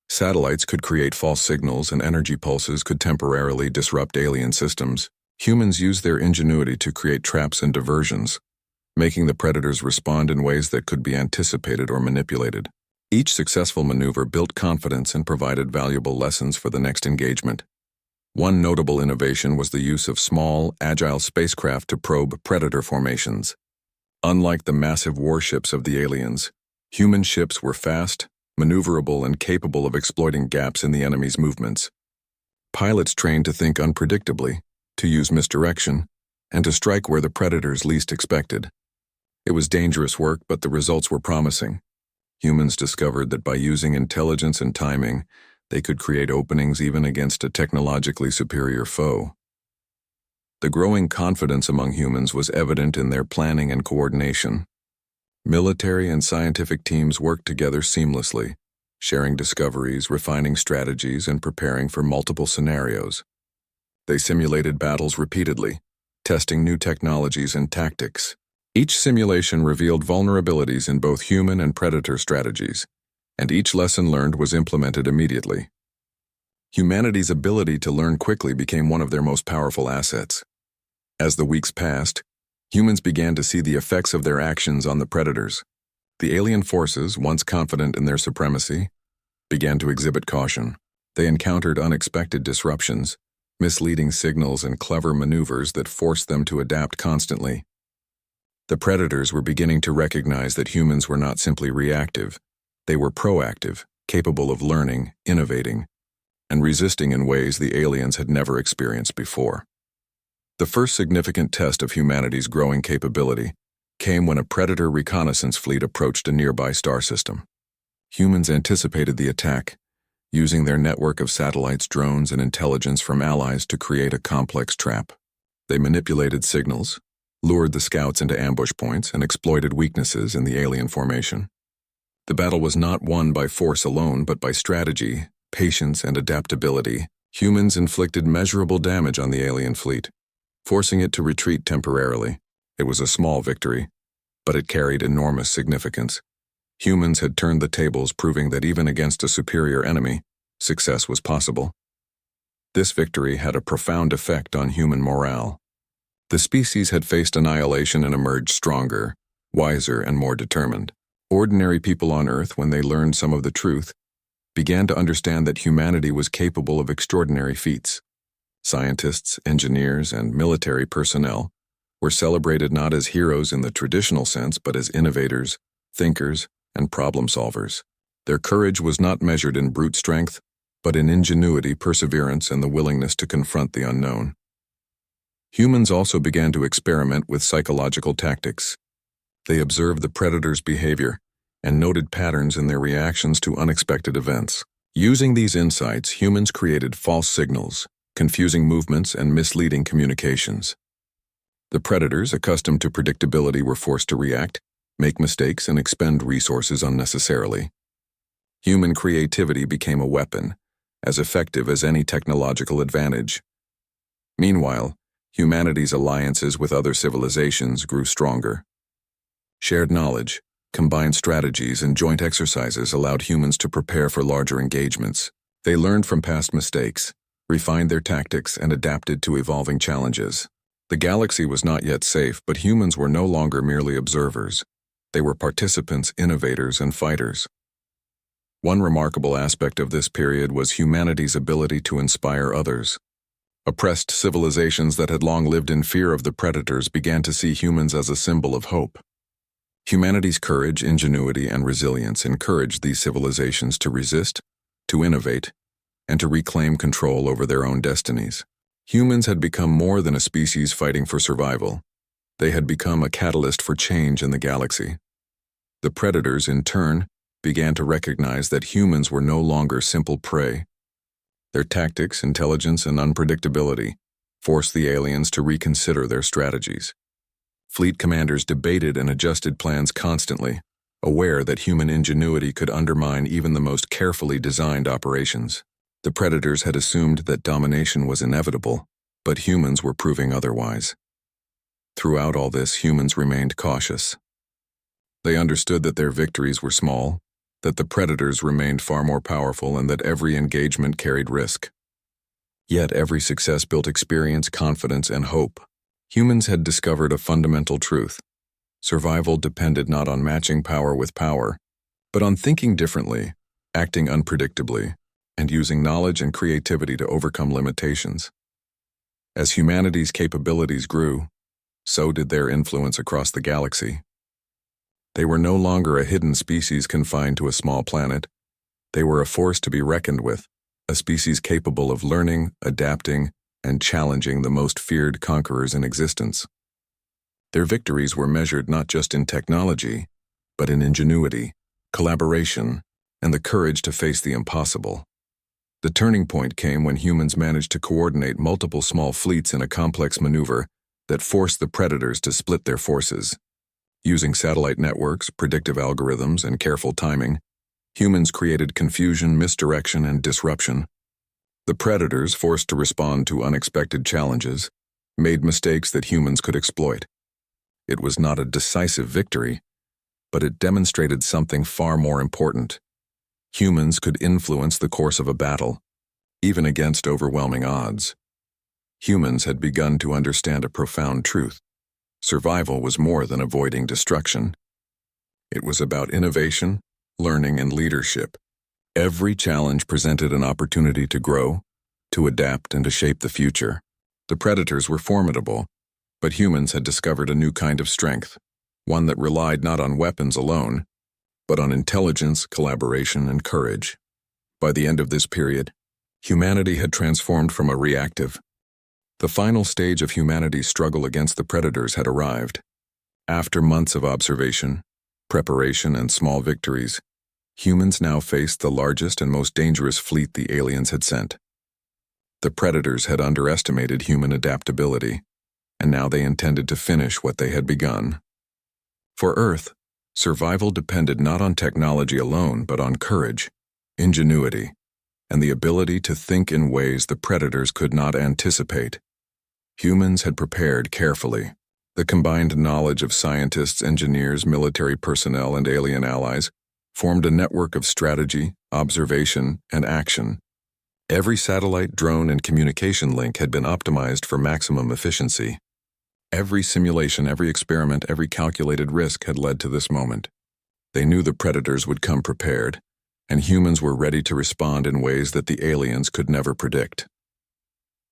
satellites could create false signals, and energy pulses could temporarily disrupt alien systems. Humans used their ingenuity to create traps and diversions, making the predators respond in ways that could be anticipated or manipulated. Each successful maneuver built confidence and provided valuable lessons for the next engagement. One notable innovation was the use of small, agile spacecraft to probe predator formations. Unlike the massive warships of the aliens, human ships were fast, maneuverable, and capable of exploiting gaps in the enemy's movements. Pilots trained to think unpredictably, to use misdirection, and to strike where the predators least expected. It was dangerous work, but the results were promising. Humans discovered that by using intelligence and timing, they could create openings even against a technologically superior foe. The growing confidence among humans was evident in their planning and coordination. Military and scientific teams worked together seamlessly, sharing discoveries, refining strategies, and preparing for multiple scenarios. They simulated battles repeatedly, testing new technologies and tactics. Each simulation revealed vulnerabilities in both human and predator strategies, and each lesson learned was implemented immediately. Humanity's ability to learn quickly became one of their most powerful assets. As the weeks passed, humans began to see the effects of their actions on the predators. The alien forces, once confident in their supremacy, began to exhibit caution. They encountered unexpected disruptions, misleading signals, and clever maneuvers that forced them to adapt constantly. The predators were beginning to recognize that humans were not simply reactive. They were proactive, capable of learning, innovating, and resisting in ways the aliens had never experienced before. The first significant test of humanity's growing capability came when a predator reconnaissance fleet approached a nearby star system. Humans anticipated the attack, using their network of satellites, drones, and intelligence from allies to create a complex trap. They manipulated signals, lured the scouts into ambush points, and exploited weaknesses in the alien formation. The battle was not won by force alone, but by strategy, patience, and adaptability. Humans inflicted measurable damage on the alien fleet, forcing it to retreat temporarily. It was a small victory, but it carried enormous significance. Humans had turned the tables, proving that even against a superior enemy, success was possible. This victory had a profound effect on human morale. The species had faced annihilation and emerged stronger, wiser, and more determined. Ordinary people on Earth, when they learned some of the truth, began to understand that humanity was capable of extraordinary feats. Scientists, engineers, and military personnel were celebrated not as heroes in the traditional sense, but as innovators, thinkers, and problem solvers. Their courage was not measured in brute strength, but in ingenuity, perseverance, and the willingness to confront the unknown. Humans also began to experiment with psychological tactics. They observed the predator's behavior and noted patterns in their reactions to unexpected events. Using these insights, humans created false signals, confusing movements, and misleading communications. The predators, accustomed to predictability, were forced to react, make mistakes, and expend resources unnecessarily. Human creativity became a weapon, as effective as any technological advantage. Meanwhile, humanity's alliances with other civilizations grew stronger. Shared knowledge, combined strategies, and joint exercises allowed humans to prepare for larger engagements. They learned from past mistakes, refined their tactics, and adapted to evolving challenges. The galaxy was not yet safe, but humans were no longer merely observers. They were participants, innovators, and fighters. One remarkable aspect of this period was humanity's ability to inspire others. Oppressed civilizations that had long lived in fear of the predators began to see humans as a symbol of hope. Humanity's courage, ingenuity, and resilience encouraged these civilizations to resist, to innovate, and to reclaim control over their own destinies. Humans had become more than a species fighting for survival. They had become a catalyst for change in the galaxy. The predators, in turn, began to recognize that humans were no longer simple prey. Their tactics, intelligence, and unpredictability forced the aliens to reconsider their strategies. Fleet commanders debated and adjusted plans constantly, aware that human ingenuity could undermine even the most carefully designed operations. The predators had assumed that domination was inevitable, but humans were proving otherwise. Throughout all this, humans remained cautious. They understood that their victories were small, that the predators remained far more powerful, and that every engagement carried risk. Yet every success built experience, confidence, and hope. Humans had discovered a fundamental truth. Survival depended not on matching power with power, but on thinking differently, acting unpredictably, and using knowledge and creativity to overcome limitations. As humanity's capabilities grew, so did their influence across the galaxy. They were no longer a hidden species confined to a small planet. They were a force to be reckoned with, a species capable of learning, adapting, and challenging the most feared conquerors in existence. Their victories were measured not just in technology, but in ingenuity, collaboration, and the courage to face the impossible. The turning point came when humans managed to coordinate multiple small fleets in a complex maneuver that forced the predators to split their forces. Using satellite networks, predictive algorithms, and careful timing, humans created confusion, misdirection, and disruption. The predators, forced to respond to unexpected challenges, made mistakes that humans could exploit. It was not a decisive victory, but it demonstrated something far more important. Humans could influence the course of a battle, even against overwhelming odds. Humans had begun to understand a profound truth. Survival was more than avoiding destruction. It was about innovation, learning, and leadership. Every challenge presented an opportunity to grow, to adapt, and to shape the future. The predators were formidable, but humans had discovered a new kind of strength, one that relied not on weapons alone, but on intelligence, collaboration, and courage. By the end of this period, humanity had transformed from a reactive. The final stage of humanity's struggle against the predators had arrived. After months of observation, preparation, and small victories, Humans now faced the largest and most dangerous fleet the aliens had sent. The predators had underestimated human adaptability, and now they intended to finish what they had begun. For Earth, survival depended not on technology alone, but on courage, ingenuity, and the ability to think in ways the predators could not anticipate. Humans had prepared carefully. The combined knowledge of scientists, engineers, military personnel, and alien allies formed a network of strategy, observation, and action. Every satellite, drone, and communication link had been optimized for maximum efficiency. Every simulation, every experiment, every calculated risk had led to this moment. They knew the predators would come prepared, and humans were ready to respond in ways that the aliens could never predict.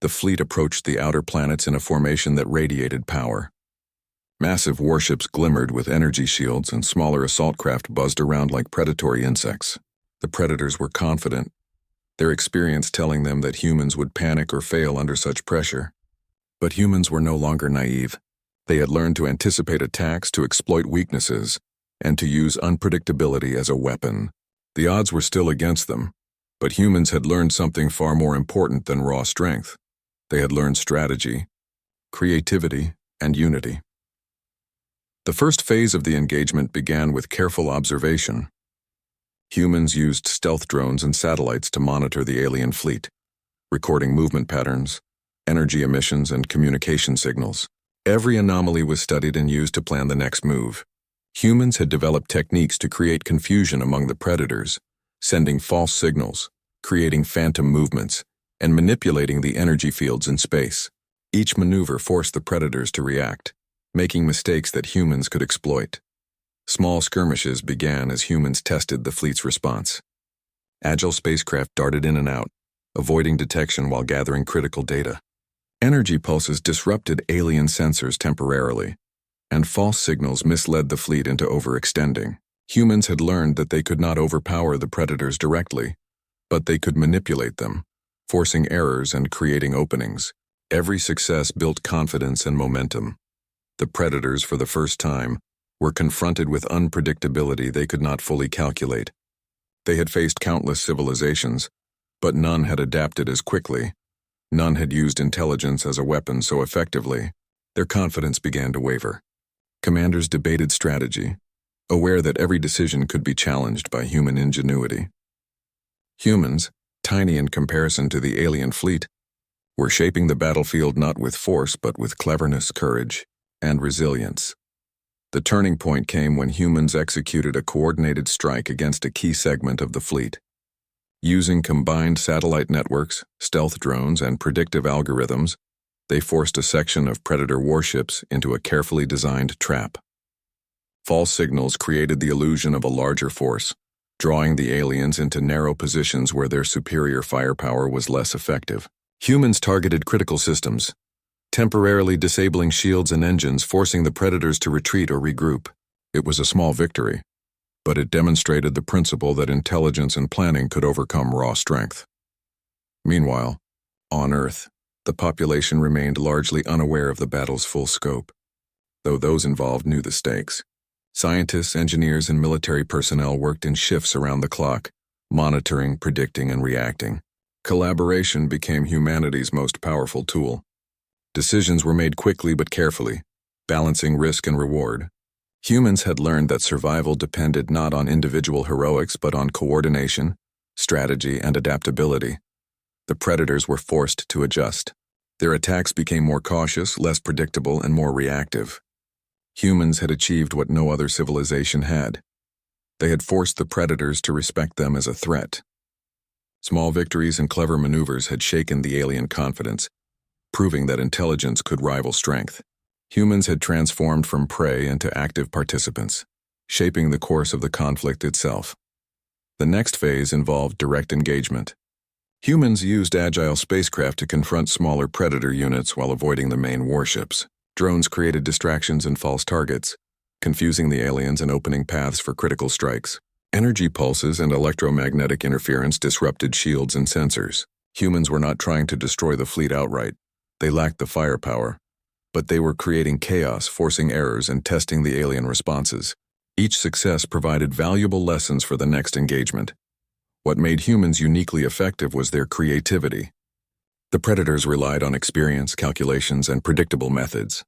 The fleet approached the outer planets in a formation that radiated power. Massive warships glimmered with energy shields, and smaller assault craft buzzed around like predatory insects. The predators were confident, their experience telling them that humans would panic or fail under such pressure. But humans were no longer naive. They had learned to anticipate attacks, to exploit weaknesses, and to use unpredictability as a weapon. The odds were still against them, but humans had learned something far more important than raw strength. They had learned strategy, creativity, and unity. The first phase of the engagement began with careful observation. Humans used stealth drones and satellites to monitor the alien fleet, recording movement patterns, energy emissions, and communication signals. Every anomaly was studied and used to plan the next move. Humans had developed techniques to create confusion among the predators, sending false signals, creating phantom movements, and manipulating the energy fields in space. Each maneuver forced the predators to react, making mistakes that humans could exploit. Small skirmishes began as humans tested the fleet's response. Agile spacecraft darted in and out, avoiding detection while gathering critical data. Energy pulses disrupted alien sensors temporarily, and false signals misled the fleet into overextending. Humans had learned that they could not overpower the predators directly, but they could manipulate them, forcing errors and creating openings. Every success built confidence and momentum. The predators, for the first time, were confronted with unpredictability they could not fully calculate. They had faced countless civilizations, but none had adapted as quickly. None had used intelligence as a weapon so effectively. Their confidence began to waver. Commanders debated strategy, aware that every decision could be challenged by human ingenuity. Humans, tiny in comparison to the alien fleet, were shaping the battlefield not with force but with cleverness, courage, and resilience. The turning point came when humans executed a coordinated strike against a key segment of the fleet. Using combined satellite networks, stealth drones, and predictive algorithms, they forced a section of predator warships into a carefully designed trap. False signals created the illusion of a larger force, drawing the aliens into narrow positions where their superior firepower was less effective. Humans targeted critical systems, temporarily disabling shields and engines, forcing the predators to retreat or regroup. It was a small victory, but it demonstrated the principle that intelligence and planning could overcome raw strength. Meanwhile, on Earth, the population remained largely unaware of the battle's full scope, though those involved knew the stakes. Scientists, engineers, and military personnel worked in shifts around the clock, monitoring, predicting, and reacting. Collaboration became humanity's most powerful tool. Decisions were made quickly but carefully, balancing risk and reward. Humans had learned that survival depended not on individual heroics but on coordination, strategy, and adaptability. The predators were forced to adjust. Their attacks became more cautious, less predictable, and more reactive. Humans had achieved what no other civilization had. They had forced the predators to respect them as a threat. Small victories and clever maneuvers had shaken the alien confidence, proving that intelligence could rival strength. Humans had transformed from prey into active participants, shaping the course of the conflict itself. The next phase involved direct engagement. Humans used agile spacecraft to confront smaller predator units while avoiding the main warships. Drones created distractions and false targets, confusing the aliens and opening paths for critical strikes. Energy pulses and electromagnetic interference disrupted shields and sensors. Humans were not trying to destroy the fleet outright. They lacked the firepower, but they were creating chaos, forcing errors, and testing the alien responses. Each success provided valuable lessons for the next engagement. What made humans uniquely effective was their creativity. The predators relied on experience, calculations, and predictable methods.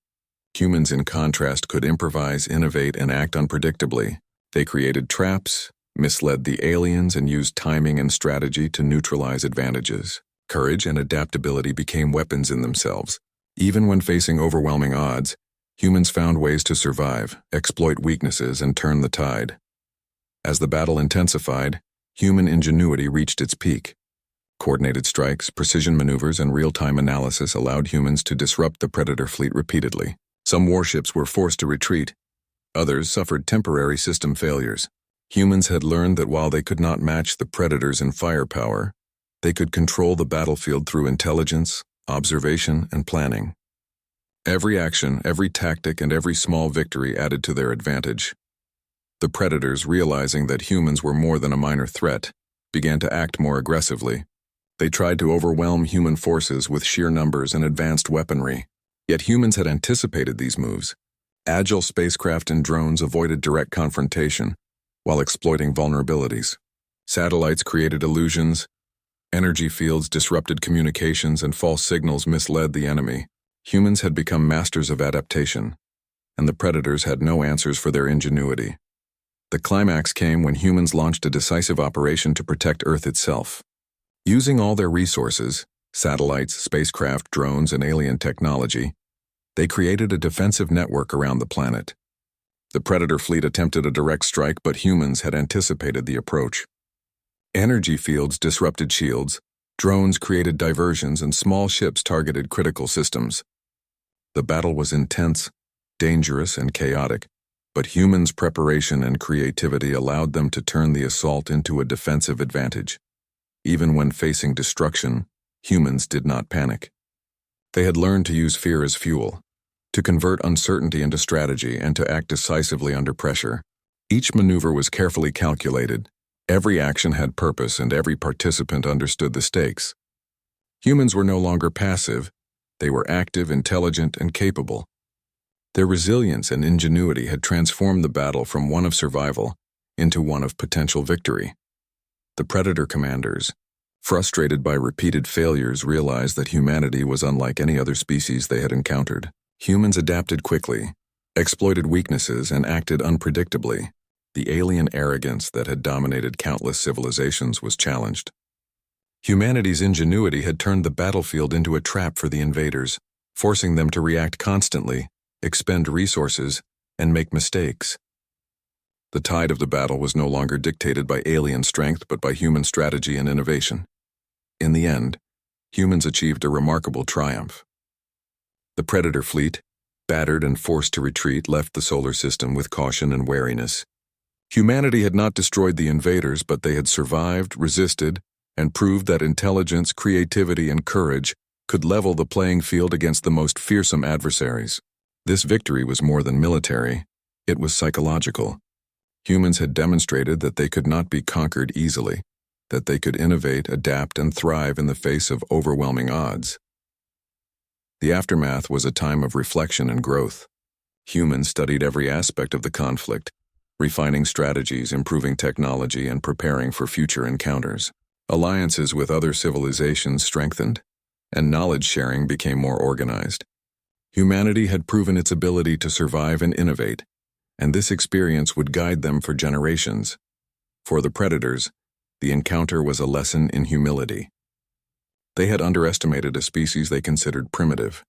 Humans, in contrast, could improvise, innovate, and act unpredictably. They created traps, misled the aliens, and used timing and strategy to neutralize advantages. Courage and adaptability became weapons in themselves. Even when facing overwhelming odds, humans found ways to survive, exploit weaknesses, and turn the tide. As the battle intensified, human ingenuity reached its peak. Coordinated strikes, precision maneuvers, and real-time analysis allowed humans to disrupt the predator fleet repeatedly. Some warships were forced to retreat. Others suffered temporary system failures. Humans had learned that while they could not match the predators in firepower, they could control the battlefield through intelligence, observation, and planning. Every action, every tactic, and every small victory added to their advantage. The predators, realizing that humans were more than a minor threat, began to act more aggressively. They tried to overwhelm human forces with sheer numbers and advanced weaponry. Yet humans had anticipated these moves. Agile spacecraft and drones avoided direct confrontation while exploiting vulnerabilities. Satellites created illusions, energy fields disrupted communications, and false signals misled the enemy. Humans had become masters of adaptation, and the predators had no answers for their ingenuity. The climax came when humans launched a decisive operation to protect Earth itself. Using all their resources, satellites, spacecraft, drones, and alien technology, they created a defensive network around the planet. The Predator fleet attempted a direct strike, but humans had anticipated the approach. Energy fields disrupted shields, drones created diversions, and small ships targeted critical systems. The battle was intense, dangerous, and chaotic, but humans' preparation and creativity allowed them to turn the assault into a defensive advantage. Even when facing destruction, humans did not panic. They had learned to use fear as fuel, to convert uncertainty into strategy, and to act decisively under pressure. Each maneuver was carefully calculated. Every action had purpose, and every participant understood the stakes. Humans were no longer passive. They were active, intelligent, and capable. Their resilience and ingenuity had transformed the battle from one of survival into one of potential victory. The Predator commanders, frustrated by repeated failures, realized that humanity was unlike any other species they had encountered. Humans adapted quickly, exploited weaknesses, and acted unpredictably. The alien arrogance that had dominated countless civilizations was challenged. Humanity's ingenuity had turned the battlefield into a trap for the invaders, forcing them to react constantly, expend resources, and make mistakes. The tide of the battle was no longer dictated by alien strength but by human strategy and innovation. In the end, humans achieved a remarkable triumph. The Predator fleet, battered and forced to retreat, left the solar system with caution and wariness. Humanity had not destroyed the invaders, but they had survived, resisted, and proved that intelligence, creativity, and courage could level the playing field against the most fearsome adversaries. This victory was more than military. It was psychological. Humans had demonstrated that they could not be conquered easily, that they could innovate, adapt, and thrive in the face of overwhelming odds. The aftermath was a time of reflection and growth. Humans studied every aspect of the conflict, refining strategies, improving technology, and preparing for future encounters. Alliances with other civilizations strengthened, and knowledge sharing became more organized. Humanity had proven its ability to survive and innovate, and this experience would guide them for generations. For the Predators, the encounter was a lesson in humility. They had underestimated a species they considered primitive.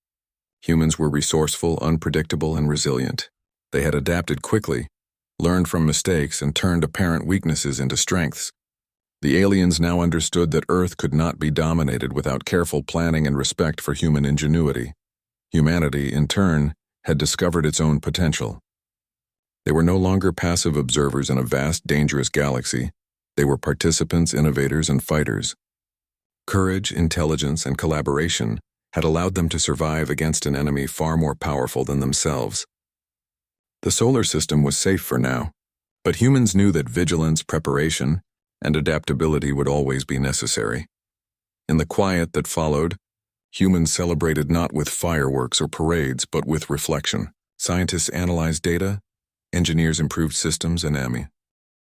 Humans were resourceful, unpredictable, and resilient. They had adapted quickly, learned from mistakes, and turned apparent weaknesses into strengths. The aliens now understood that Earth could not be dominated without careful planning and respect for human ingenuity. Humanity, in turn, had discovered its own potential. They were no longer passive observers in a vast, dangerous galaxy. They were participants, innovators, and fighters. Courage, intelligence, and collaboration had allowed them to survive against an enemy far more powerful than themselves. The solar system was safe for now, but humans knew that vigilance, preparation, and adaptability would always be necessary. In the quiet that followed, humans celebrated not with fireworks or parades, but with reflection. Scientists analyzed data, Engineers improved systems and AMI.